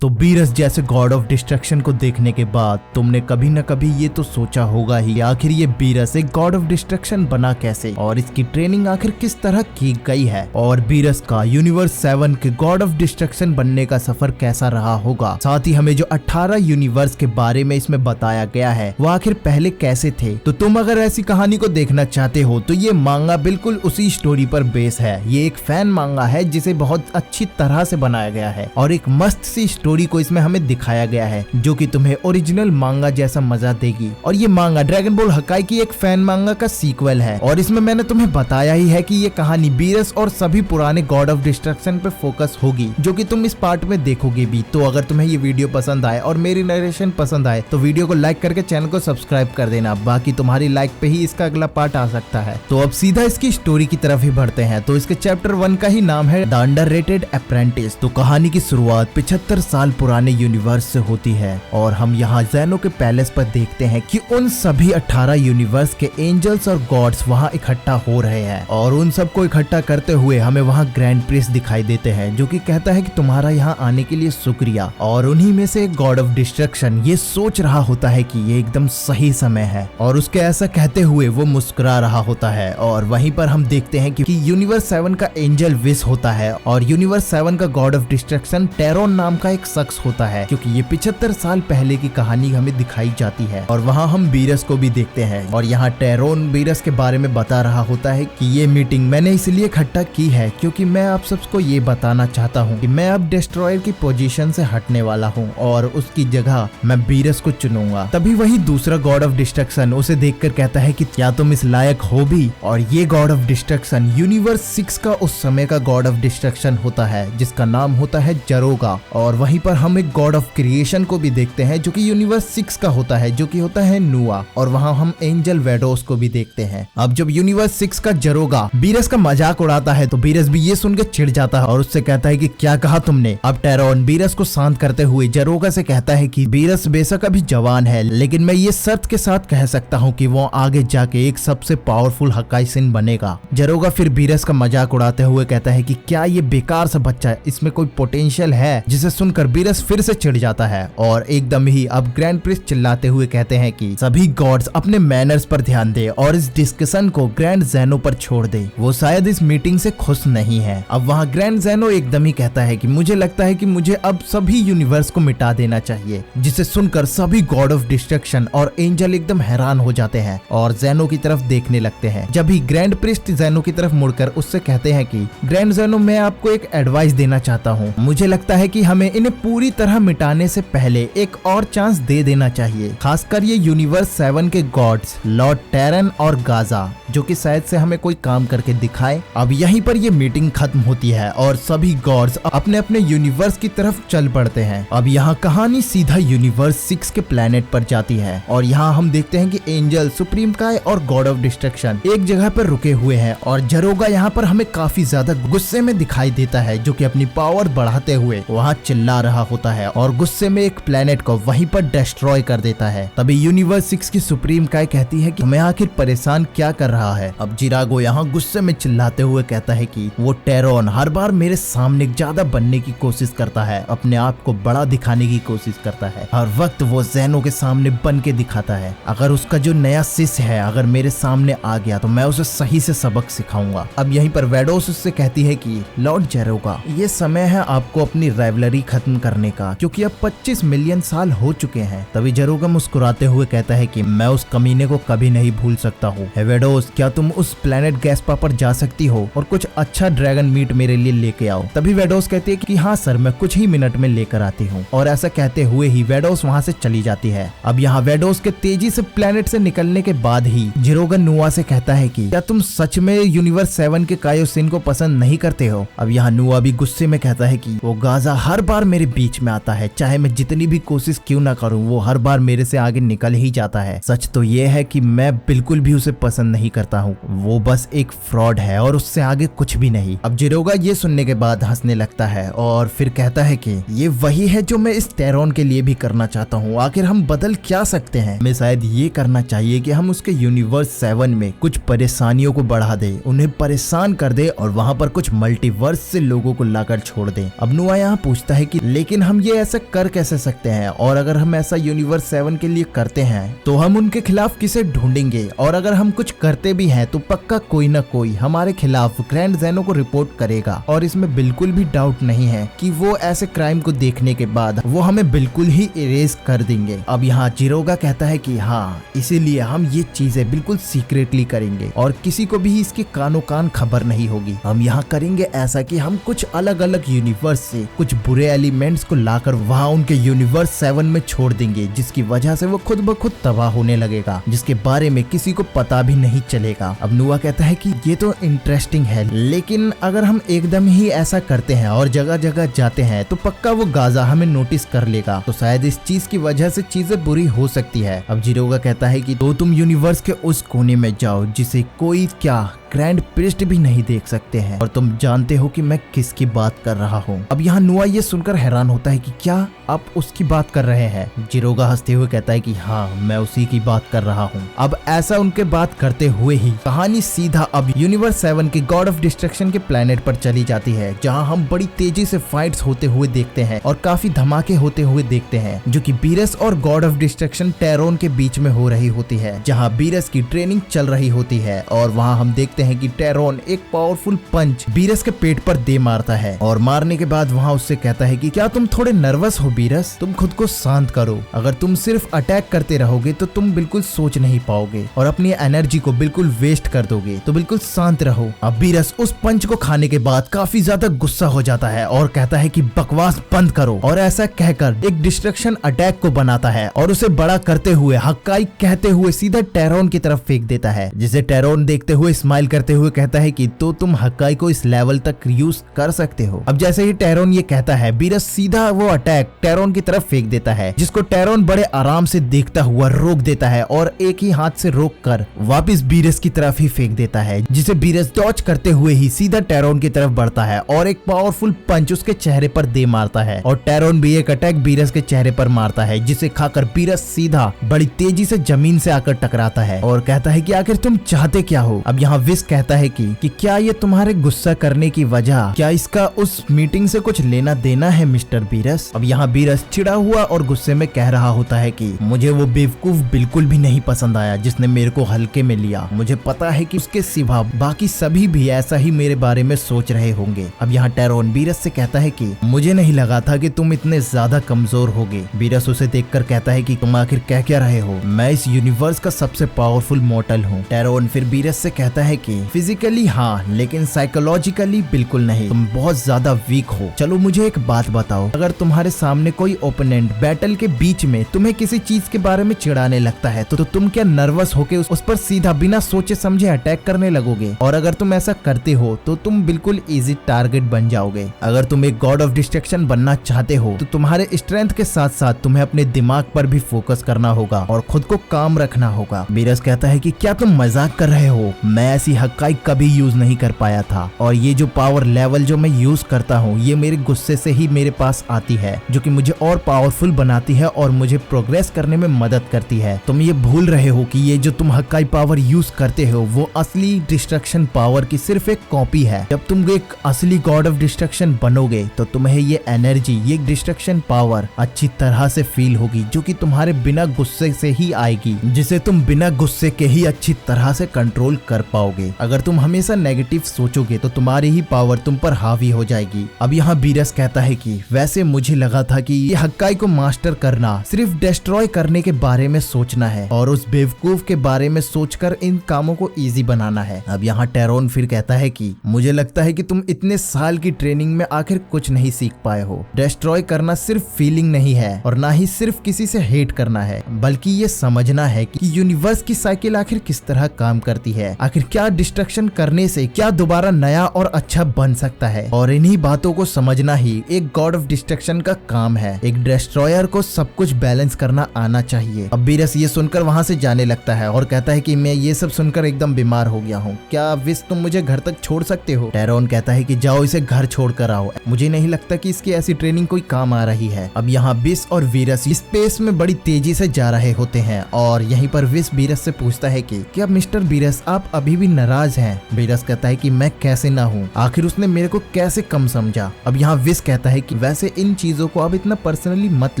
तो बीरस जैसे God of destruction को देखने के बाद तुमने कभी न कभी ये तो सोचा होगा ही आखिर ये बीरस एक गॉड ऑफ डिस्ट्रक्शन बना कैसे और इसकी ट्रेनिंग आखिर किस तरह की गई है और बीरस का यूनिवर्स 7 के गॉड ऑफ डिस्ट्रक्शन बनने का सफर कैसा रहा होगा। साथ ही हमें जो 18 यूनिवर्स के बारे में इसमें बताया गया है वो आखिर पहले कैसे थे। तो तुम अगर ऐसी कहानी को देखना चाहते हो तो ये मांगा बिल्कुल उसी स्टोरी पर बेस है। ये एक फैन मांगा है जिसे बहुत अच्छी तरह से बनाया गया है और एक मस्त सी स्टोरी को इसमें हमें दिखाया गया है जो कि तुम्हें ओरिजिनल मांगा जैसा मजा देगी। और ये मांगा ड्रैगन बॉल हकाई की एक फैन मांगा का सीक्वल है और इसमें मैंने तुम्हें बताया ही है कि ये कहानी बीरस और सभी पुराने गॉड ऑफ डिस्ट्रक्शन पे फोकस होगी जो कि तुम इस पार्ट में देखोगे भी। तो अगर तुम्हें ये वीडियो पसंद आए और मेरी नरेशन पसंद आए तो वीडियो को लाइक करके चैनल को सब्सक्राइब कर देना। बाकी तुम्हारी लाइक पे ही इसका अगला पार्ट आ सकता है। तो अब सीधा इसकी स्टोरी की तरफ ही बढ़ते हैं। तो इसके चैप्टर 1 का ही नाम है द अंडररेटेड अप्रेंटिस। तो कहानी की शुरुआत 75 साल पुराने यूनिवर्स से होती है और हम यहाँ ज़ेनो के पैलेस पर देखते हैं कि उन सभी 18 यूनिवर्स के एंजल्स और गॉड्स वहाँ इकट्ठा हो रहे हैं और उन सबको इकट्ठा करते हुए हमें वहाँ ग्रैंड प्रिंस दिखाई देते हैं जो कि कहता है कि तुम्हारा यहाँ आने के लिए शुक्रिया। और उन्हीं में से एक गॉड ऑफ डिस्ट्रक्शन ये सोच रहा होता है कि ये एकदम सही समय है और उसके ऐसा कहते हुए वो मुस्कुरा रहा होता है। और वहीं पर हम देखते हैं कि यूनिवर्स 7 का एंजल विश होता है और यूनिवर्स 7 का गॉड ऑफ डिस्ट्रक्शन टेरोन नाम का एक शख्स होता है क्योंकि ये 75 साल पहले की कहानी हमें दिखाई जाती है। और वहाँ हम बीरस को भी देखते हैं और यहाँ टेरोन बीरस के बारे में बता रहा होता है कि ये मीटिंग मैंने इसलिए इकट्ठा की है क्योंकि मैं आप सबको ये बताना चाहता हूँ कि मैं अब डिस्ट्रॉयर की पोजीशन से हटने वाला हूँ और उसकी जगह मैं बीरस को चुनूंगा। तभी वही दूसरा गॉड ऑफ डिस्ट्रक्शन उसे देखकर कहता है कि क्या तुम इस लायक हो भी। और ये गॉड ऑफ डिस्ट्रक्शन यूनिवर्स 6 का उस समय का गॉड ऑफ डिस्ट्रक्शन होता है जिसका नाम होता है जरोगा। और वहीं पर हम एक गॉड ऑफ क्रिएशन को भी देखते हैं जो कि यूनिवर्स 6 का होता है जो कि होता है नुआ। और वहाँ हम एंजल वेडोस को भी देखते हैं। अब जब यूनिवर्स 6 का जरोगा बीरस का मजाक उड़ाता है तो बीरस भी ये सुन के चिढ़ जाता है और उससे कहता है कि क्या कहा तुमने। अब टेरोन बीरस को शांत करते हुए जरोगा से कहता है कि बीरस बेशक अभी जवान है लेकिन मैं ये शर्त के साथ कह सकता हूँ कि वो आगे जाके एक सबसे पावरफुल हकाई सिन बनेगा। जरोगा फिर बीरस का मजाक उड़ाते हुए कहता है कि क्या ये बेकार सा बच्चा है, इसमें कोई पोटेंशियल है। जिसे सुनकर बीरस फिर से चिढ़ जाता है और एकदम ही अब ग्रैंड प्रिंस चिल्लाते हुए कहते हैं कि सभी गॉड्स अपने मैनर्स पर ध्यान दे और इस डिस्कशन को ग्रैंड ज़ेनो पर छोड़ दे। वो शायद इस मीटिंग से खुश नहीं है। अब वहाँ ग्रैंड ज़ेनो एकदम ही कहता है कि मुझे लगता है कि मुझे अब सभी यूनिवर्स को मिटा देना चाहिए। जिसे सुनकर सभी गॉड ऑफ डिस्ट्रक्शन और एंजल एकदम हैरान हो जाते हैं और ज़ेनो की तरफ देखने लगते हैं। जब ही ग्रैंड प्रिस्ट ज़ेनो की तरफ मुड़कर उससे कहते हैं कि ग्रैंड ज़ेनो मैं आपको एक एडवाइस देना चाहता हूँ। मुझे लगता है कि हमें इन्हें पूरी तरह मिटाने से पहले एक और चांस दे देना चाहिए, खासकर ये यूनिवर्स 7 के गॉड्स लॉर्ड टेरन और गाजा जो कि शायद से हमें कोई काम करके दिखाए। अब यहीं पर ये मीटिंग खत्म होती है और सभी गॉड्स अपने अपने यूनिवर्स की तरफ चल पड़ते हैं। अब यहाँ कहानी सीधा यूनिवर्स 6 के प्लेनेट पर जाती है और यहाँ हम देखते हैं कि एंजल, सुप्रीम काय और गॉड ऑफ डिस्ट्रक्शन एक जगह पर रुके हुए हैं और जरोगा यहाँ पर हमें काफी ज्यादा गुस्से में दिखाई देता है जो कि अपनी पावर बढ़ाते हुए वहाँ चिल्ला रहा होता है और गुस्से में एक प्लेनेट को वहीं पर डिस्ट्रॉय कर देता है। तभी यूनिवर्स 6 की सुप्रीम काय कहती है कि हमें आखिर परेशान क्या कर रहा है। अब जिरागो यहाँ गुस्से में चिल्लाते हुए कहता है कि वो टेरोन हर बार मेरे सामने ज्यादा बनने की कोशिश करता है, अपने आप को बड़ा दिखाने की कोशिश करता है। हर वक्त वो ज़ेनो के सामने बन के दिखाता है। अगर उसका जो नया शिष्य है अगर मेरे सामने आ गया तो मैं उसे सही से सबक सिखाऊंगा। अब यहीं पर वेडोस उससे कहती है कि लॉर्ड जेरोगा ये समय है आपको अपनी राइवलरी खत्म करने का क्योंकि अब 25 मिलियन साल हो चुके हैं। तभी जेरोगा मुस्कुराते हुए कहता है कि मैं उस कमीने को कभी नहीं भूल सकता हूँ। वेडोस क्या तुम उस प्लेनेट गैस्पा पर जा सकती हो और कुछ अच्छा ड्रैगन मीट मेरे लिए लेके आओ। तभी वेडोस कहती है कि हाँ सर मैं कुछ ही मिनट में लेकर आती हूँ। और ऐसा कहते हुए ही वेडोस वहाँ से चली जाती है। अब यहाँ वेडोस के तेजी से प्लेनेट से निकलने के बाद ही जिरोगा नुआ से कहता है कि क्या तुम सच में यूनिवर्स 7 के कायोसिन को पसंद नहीं करते हो। अब यहाँ नुआ भी गुस्से में कहता है कि वो गाजा हर बार मेरे बीच में आता है, चाहे मैं जितनी भी कोशिश क्यों ना करूं वो हर बार मेरे से आगे निकल ही जाता है। सच तो ये है कि मैं बिल्कुल भी उसे पसंद नहीं करता हूँ, वो बस एक फ्रॉड है और उससे आगे कुछ भी नहीं। अब जिरोगा ये सुनने के बाद हंसने लगता है और फिर कहता है कि ये वही है जो मैं इस टेरोन के लिए भी करना चाहता हूँ। आखिर हम बदल क्या सकते हैं। हमें शायद ये करना चाहिए कि हम उसके यूनिवर्स 7 में कुछ परेशानियों को बढ़ा दे, उन्हें परेशान कर दे और वहाँ पर कुछ मल्टीवर्स से लोगों को लाकर छोड़ दे। अब नुआ यहाँ पूछता है कि लेकिन हम ये ऐसा कर कैसे सकते हैं, और अगर हम ऐसा यूनिवर्स 7 के लिए करते हैं तो हम उनके खिलाफ किसे ढूंढेंगे, और अगर हम कुछ करते भी हैं तो पक्का कोई ना कोई हमारे खिलाफ ग्रैंड ज़ेनो को रिपोर्ट करेगा। और इसमें बिल्कुल भी डाउट नहीं है कि वो ऐसे क्राइम को देखने के बाद वो हमें बिल्कुल ही इरेज कर देंगे। अब यहाँ जिरोगा कहता है कि हाँ, इसीलिए हम ये चीजें बिल्कुल सीक्रेटली करेंगे और किसी को भी इसकी कानो कान खबर नहीं होगी। हम यहाँ करेंगे ऐसा कि हम कुछ अलग अलग यूनिवर्स से कुछ बुरे एलिमेंट्स को लाकर वहाँ उनके यूनिवर्स 7 में छोड़ देंगे, जिसकी वजह से वो खुद ब खुद तबाह होने लगेगा, जिसके बारे में किसी को पता भी नहीं चलेगा। अब नुआ कहता है कि ये तो इंटरेस्टिंग है, लेकिन अगर हम एकदम ही ऐसा करते हैं और जगह जगह जाते हैं तो पक्का वो गाजा हमें नोटिस कर लेगा, तो शायद इस चीज की वजह से चीजें बुरी हो सकती है। अब जिरोगा कहता है कि तो तुम यूनिवर्स के उस कोने में जाओ जिसे कोई क्या ग्रैंड प्रिस्ट भी नहीं देख सकते हैं, और तुम जानते हो कि मैं किसकी बात कर रहा हूँ। अब यहाँ नुआ ये सुनकर हैरान होता है कि क्या आप उसकी बात कर रहे हैं। जिरोगा हंसते हुए कहता है कि हाँ, मैं उसी की बात कर रहा हूँ। अब ऐसा उनके बात करते हुए ही कहानी सीधा अब यूनिवर्स 7 के गॉड ऑफ डिस्ट्रक्शन के प्लेनेट पर चली जाती है, जहाँ हम बड़ी तेजी से फाइट्स होते हुए देखते हैं और काफी धमाके होते हुए देखते हैं, जो कि बीरस और गॉड ऑफ डिस्ट्रक्शन टेरोन के बीच में हो रही होती है, जहाँ बीरस की ट्रेनिंग चल रही होती है। और वहाँ हम देखते हैं कि टेरोन एक पावरफुल पंच बीरस के पेट पर दे मारता है, और मारने के बाद वहाँ उससे कहता है कि क्या तुम थोड़े नर्वस हो बीरस, तुम खुद को शांत करो, अगर तुम सिर्फ अटैक करते रहोगे तो तुम बिल्कुल सोच नहीं पाओगे और अपनी एनर्जी को बिल्कुल वेस्ट कर दोगे, तो बिल्कुल शांत रहो। अब बीरस उस पंच को खाने के बाद काफी ज्यादा गुस्सा हो जाता है और कहता है कि बकवास बंद करो, और ऐसा कहकर एक डिस्ट्रक्शन अटैक को बनाता है और उसे बड़ा करते हुए हक्काई कहते हुए सीधा टेरोन की तरफ फेंक देता है, जिसे टेरोन देखते हुए स्माइल करते हुए कहता है कि तो तुम हक्काई को इस लेवल तक यूज कर सकते हो। अब जैसे ही टेरोन ये कहता है, बीरस सीधा वो अटैक टेरोन की तरफ फेंक देता है, जिसको टेरोन बड़े आराम से देखता हुआ रोक देता है और एक ही हाथ से रोक कर वापिस बीरस की तरफ ही फेंक देता है, जिसे बीरस डॉज करते हुए ही सीधा टेरोन की तरफ बढ़ता है और एक पावरफुल पंच उसके चेहरे पर दे मारता है, और टेरोन भी एक अटैक बीरस के चेहरे पर मारता है, जिसे खाकर बीरस सीधा बड़ी तेजी से जमीन से आकर टकराता है और कहता है कि आखिर तुम चाहते क्या हो। अब यहाँ विस कहता है कि क्या ये तुम्हारे गुस्सा करने की वजह, क्या इसका उस मीटिंग से कुछ लेना देना है मिस्टर बीरस। अब यहाँ बीरस चिढ़ा हुआ और गुस्से में कह रहा होता है कि मुझे वो बेवकूफ बिल्कुल भी नहीं पसंद आया जिसने मेरे को हल्के में लिया, मुझे पता है कि उसके सिवा बाकी सभी भी ऐसा ही मेरे बारे में सोच रहे होंगे। अब यहाँ टेरोन बीरस से कहता है कि मुझे नहीं लगा था कि तुम इतने ज्यादा कमजोर होगे। बीरस उसे देखकर कहता है कि तुम आखिर कह क्या रहे हो, मैं इस यूनिवर्स का सबसे पावरफुल मॉर्टल हूँ। टेरोन फिर बीरस से कहता है कि फिजिकली हाँ, लेकिन साइकोलॉजिकली बिल्कुल नहीं, तुम बहुत ज्यादा वीक हो। चलो मुझे एक बात बताओ, अगर तुम्हारे सामने कोई ओपोनेंट बैटल के बीच में तुम्हें किसी चीज के बारे में चिढ़ाने लगता है तो तुम क्या नर्वस होके उस पर सीधा बिना सोचे समझे अटैक करने लगोगे? और अगर तुम ऐसा करते हो तो तुम बिल्कुल इजी टारगेट बन जाओगे। अगर तुम एक गॉड ऑफ डिस्ट्रक्शन बनना चाहते हो तो तुम्हारे स्ट्रेंथ के साथ साथ तुम्हें अपने दिमाग पर भी फोकस करना होगा और खुद को काम रखना होगा। बीरस कहता है कि क्या तुम मजाक कर रहे हो, मैं ऐसी हक्काई कभी यूज नहीं कर पाया था, और ये जो पावर लेवल जो मैं यूज करता हूँ ये मेरे गुस्से से ही मेरे पास आती है, जो कि मुझे और पावरफुल बनाती है और मुझे प्रोग्रेस करने में मदद करती है। तुम ये भूल रहे हो कि ये जो तुम हक्काई पावर यूज करते हो वो असली डिस्ट्रक्शन पावर की सिर्फ एक कॉपी है। जब तुम एक असली गॉड ऑफ डिस्ट्रक्शन बनोगे तो तुम्हें ये एनर्जी, ये डिस्ट्रक्शन पावर अच्छी तरह से फील होगी, जो कि तुम्हारे बिना गुस्से से ही आएगी, जिसे तुम बिना गुस्से के ही अच्छी तरह से कंट्रोल कर पाओगे। अगर तुम हमेशा नेगेटिव सोचोगे तो तुम्हारी ही पावर तुम पर हावी हो जाएगी। अब यहाँ बीरस कहता है कि वैसे मुझे लगा था कि ये हक्काई को मास्टर करना सिर्फ डिस्ट्रॉय करने के बारे में सोचना है और उस बेवकूफ के बारे में सोचकर इन कामों को इजी बनाना है। अब यहाँ टेरोन फिर कहता है कि मुझे लगता है कि तुम इतने साल की ट्रेनिंग में आखिर कुछ नहीं सीख पाए हो। डिस्ट्रॉय करना सिर्फ फीलिंग नहीं है और ना ही सिर्फ किसी से हेट करना है, बल्कि ये समझना है कि यूनिवर्स की साइकिल आखिर किस तरह काम करती है, आखिर क्या डिस्ट्रक्शन करने से क्या दोबारा नया और अच्छा बन सकता है। और इन्हीं बातों को समझना ही एक गॉड ऑफ डिस्ट्रक्शन का काम है। एक डिस्ट्रॉयर को सब कुछ बैलेंस करना आना चाहिए। अब बीरस ये सुनकर वहाँ से जाने लगता है और कहता है कि मैं ये सब सुनकर एकदम बीमार हो गया हूँ, क्या विस तुम मुझे घर तक छोड़ सकते हो? टेरोन कहता है कि जाओ इसे घर छोड़ कर आओ, मुझे नहीं लगता कि इसकी ऐसी ट्रेनिंग कोई काम आ रही है। अब यहाँ विस और वीरस स्पेस में बड़ी तेजी से जा रहे होते हैं और यहीं पर विस बीरस से पूछता है कि क्या मिस्टर बीरस आप अभी भी नाराज हैं। बीरस कहता है कि मैं कैसे ना हूँ, आखिर उसने मेरे को कैसे कम समझा। अब यहाँ विस कहता है कि वैसे इन चीजों को आप इतना पर्सनली मत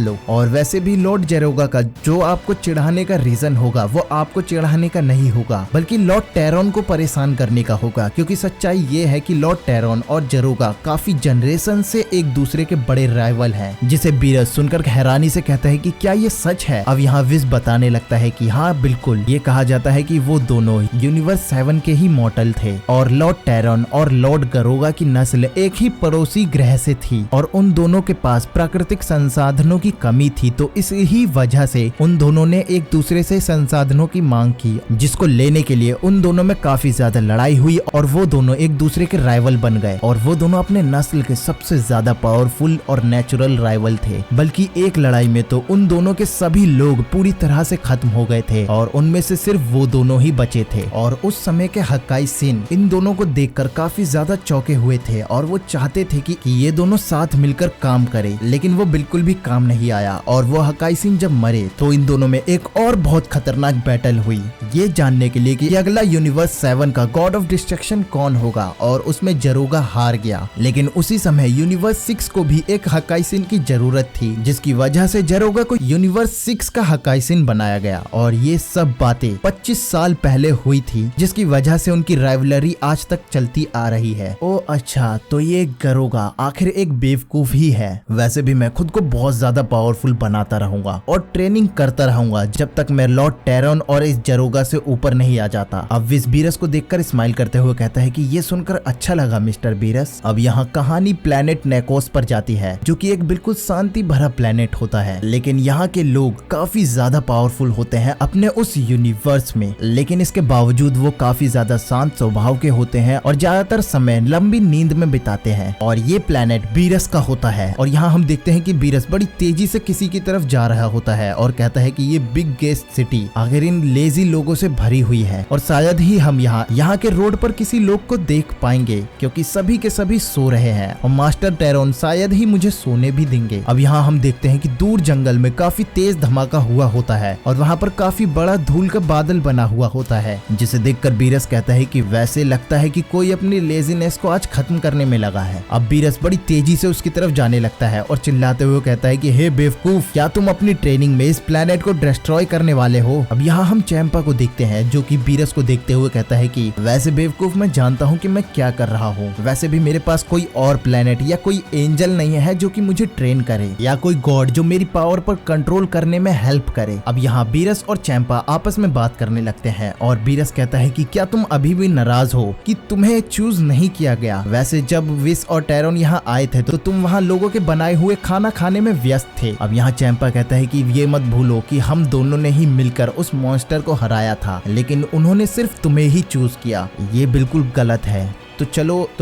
लो, और वैसे भी लॉर्ड जेरोगा का जो आपको चिढ़ाने का रीजन होगा वो आपको चिढ़ाने का नहीं होगा, बल्कि लॉर्ड टेरॉन को परेशान करने का होगा। क्योंकि सच्चाई ये है कि लॉर्ड टेरॉन और जेरोगा काफी जनरेशन से एक दूसरे के बड़े राइवल हैं। जिसे बीरस सुनकर हैरानी से कहता है कि क्या ये सच है। अब यहाँ विस बताने लगता है कि हाँ बिल्कुल, ये कहा जाता है कि वो दोनों यूनिवर्स 7 के ही मॉर्टल थे, और लॉर्ड टेरॉन और लॉर्ड जेरोगा की नस्ल एक ही पड़ोसी ग्रह से थी, और उन दोनों के पास प्राकृतिक संसाधनों की कमी थी। तो इस ही वजह से उन दोनों ने एक दूसरे से संसाधनों की मांग की, जिसको लेने के लिए उन दोनों में काफी ज्यादा लड़ाई हुई, और वो दोनों एक दूसरे के राइवल बन गए। और वो दोनों अपने नस्ल के सबसे ज्यादा पावरफुल और नेचुरल राइवल थे। बल्कि एक लड़ाई में तो उन दोनों के सभी लोग पूरी तरह से खत्म हो गए थे, और उनमें से सिर्फ वो दोनों ही बचे थे। और उस समय के हक्काई सिन इन दोनों को देखकर काफी ज्यादा चौंके हुए थे, और वो चाहते थे कि ये दोनों साथ मिलकर काम करें, लेकिन वो बिल्कुल भी काम नहीं आया। और वो हक्काई सिन जब मरे तो इन दोनों में एक और बहुत खतरनाक बैटल हुई, ये जानने के लिए कि अगला यूनिवर्स 7 का गॉड ऑफ डिस्ट्रक्शन कौन होगा, और उसमें जेरोगा हार गया। लेकिन उसी समय यूनिवर्स 6 को भी एक हक्काई सिन की जरूरत थी, जिसकी वजह से जेरोगा को यूनिवर्स 6 का हक्काई सिन बनाया गया। और ये सब बातें 25 साल पहले हुई थी, जिसकी वजह से उनकी राइवलरी आज तक चलती आ रही है। ओ अच्छा, तो ये जेरोगा आखिर एक बेवकूफ ही है। वैसे भी मैं खुद को बहुत ज्यादा पावरफुल बनाता रहूंगा और ट्रेनिंग करता रहूंगा जब तक मैं लॉर्ड टेरॉन और इस जेरोगा से ऊपर नहीं आ जाता। अब विस बीरस को देखकर स्माइल करते हुए कहता है कि ये सुनकर अच्छा लगा मिस्टर बीरस। अब यहाँ कहानी प्लेनेट नेकोस पर जाती है, जो कि एक बिल्कुल शांति भरा प्लेनेट होता है, लेकिन यहाँ के लोग काफी ज्यादा पावरफुल होते हैं अपने उस यूनिवर्स में। लेकिन इसके बावजूद वो काफी ज्यादा शांत स्वभाव के होते हैं और ज्यादातर समय लंबी नींद में बिताते हैं। और ये प्लेनेट बीरस का होता है। और यहाँ हम देखते हैं कि बीरस बड़ी तेजी से किसी की तरफ जा रहा होता है और कहता है कि ये बिग गेस्ट सिटी आखिर इन लेजी लोगों से भरी हुई है, और शायद ही हम यहाँ के रोड पर किसी लोग को देख पाएंगे, क्योंकि सभी के सभी सो रहे हैं, और मास्टर टेरॉन शायद ही मुझे सोने भी देंगे। अब यहाँ हम देखते हैं कि दूर जंगल में काफी तेज धमाका हुआ होता है, और वहाँ पर काफी बड़ा धूल का बादल बना हुआ होता है, जिसे देखकर बीरस कहता है कि वैसे लगता है कि कोई अपनी लेजीनेस को आज खत्म करने में लगा है। अब बीरस बड़ी तेजी से उसकी तरफ जाने लगता है और चिल्लाते हुए कहता है कि हे बेवकूफ, क्या तुम अपनी ट्रेनिंग में इस प्लेनेट को डिस्ट्रॉय करने वाले हो। अब यहाँ हम चैंपा को देखते हैं, जो कि बीरस को देखते हुए कहता है कि वैसे बेवकूफ, मैं जानता हूँ कि मैं क्या कर रहा हूँ। वैसे भी मेरे पास कोई और प्लेनेट या कोई एंजल नहीं है जो कि मुझे ट्रेन करे, या कोई गॉड जो मेरी पावर पर कंट्रोल करने में हेल्प करे। अब यहाँ बीरस और चैंपा आपस में बात करने लगते हैं, और बीरस कहता है कि क्या तुम अभी भी नाराज हो कि तुम्हें चूज नहीं किया गया। वैसे जब विस और टेरॉन यहाँ आए थे तो तुम वहाँ लोगों के बनाए हुए खाना खाने में व्यस्त थे। अब यहाँ चैंपा कहता है कि ये मत भूलो कि हम दोनों ने ही मिलकर उस मॉन्स्टर को हराया था, लेकिन उन्होंने सिर्फ तुम्हें ही चूज किया। ये बिल्कुल गलत है। तो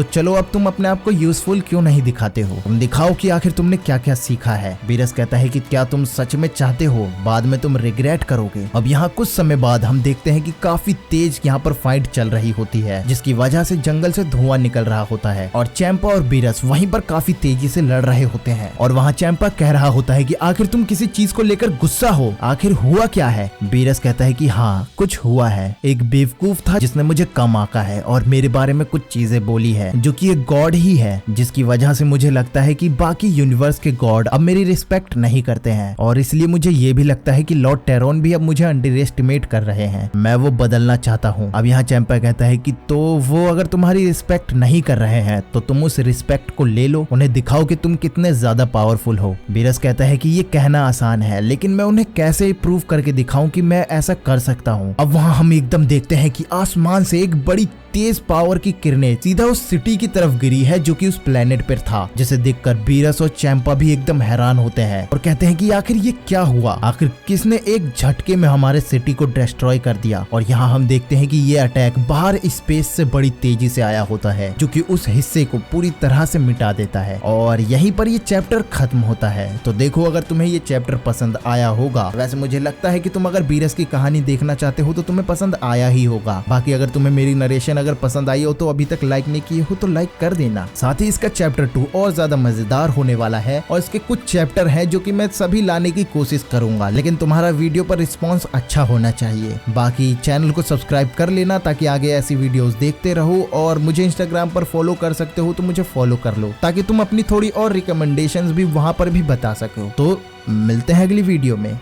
चलो अब तुम अपने आप को यूजफुल क्यों नहीं दिखाते हो, तुम दिखाओ कि आखिर तुमने क्या क्या सीखा है। बीरस कहता है कि क्या तुम सच में चाहते हो, बाद में तुम रिग्रेट करोगे। अब यहाँ कुछ समय बाद हम देखते हैं कि काफी तेज यहाँ पर फाइट चल रही होती है, जिसकी वजह से जंगल से धुआं निकल रहा होता है, और चैंपा और बीरस वहीं पर काफी तेजी से लड़ रहे होते हैं। और वहाँ चैंपा कह रहा होता है कि आखिर तुम किसी चीज को लेकर गुस्सा हो, आखिर हुआ क्या है। बीरस कहता है कि हाँ, कुछ हुआ है। एक बेवकूफ था जिसने मुझे कम आंका है और मेरे बारे में कुछ चीजें बोली है, जो कि एक गॉड ही है, जिसकी वजह से मुझे लगता है कि बाकी यूनिवर्स के गॉड अब मेरी रिस्पेक्ट नहीं करते हैं, और इसलिए मुझे ये भी लगता है कि लॉर्ड टेरॉन भी अब मुझे अंडर एस्टिमेट कर रहे हैं। मैं वो बदलना चाहता हूँ। अब यहाँ चैंपा कहता है कि तो वो अगर तुम्हारी रिस्पेक्ट नहीं कर रहे हैं तो तुम उस रिस्पेक्ट को ले लो, उन्हें दिखाओ कि तुम कितने ज्यादा पावरफुल हो। बीरस कहता है कि ये कहना आसान है, लेकिन मैं उन्हें कैसे प्रूव करके दिखाऊं कि मैं ऐसा कर सकता हूँ। अब वहाँ हम एकदम देखते हैं कि आसमान से एक बड़ी तेज पावर की किरणें सीधा उस सिटी की तरफ गिरी है, जो कि उस प्लेनेट पर था, जिसे देखकर बीरस और चैंपा भी एकदम हैरान होते हैं और कहते हैं कि आखिर ये क्या हुआ, आखिर किसने एक झटके में हमारे सिटी को डिस्ट्रॉय कर दिया। और यहाँ हम देखते हैं कि ये अटैक बाहर स्पेस से बड़ी तेजी से आया होता है, जो कि उस हिस्से को पूरी तरह से मिटा देता है, और यहीं पर ये चैप्टर खत्म होता है। तो देखो, अगर तुम्हें ये चैप्टर पसंद आया होगा, वैसे मुझे लगता है कि तुम अगर बीरस की कहानी देखना चाहते हो तो तुम्हें पसंद आया ही होगा। बाकी अगर तुम्हें मेरी नरेशन अगर पसंद आई हो तो अभी तक लाइक नहीं किए हो तो लाइक कर देना। साथ ही इसका चैप्टर 2 और ज्यादा मजेदार होने वाला है और इसके कुछ चैप्टर हैं जो कि मैं सभी लाने की कोशिश करूंगा, लेकिन तुम्हारा वीडियो पर रिस्पॉन्स अच्छा होना चाहिए। बाकी चैनल को सब्सक्राइब कर लेना ताकि आगे ऐसी वीडियोस देखते रहो, और मुझे इंस्टाग्राम पर फॉलो कर सकते हो तो मुझे फॉलो कर लो ताकि तुम अपनी थोड़ी और रिकमेंडेशंस भी वहां पर भी बता सको। तो मिलते हैं अगली वीडियो में।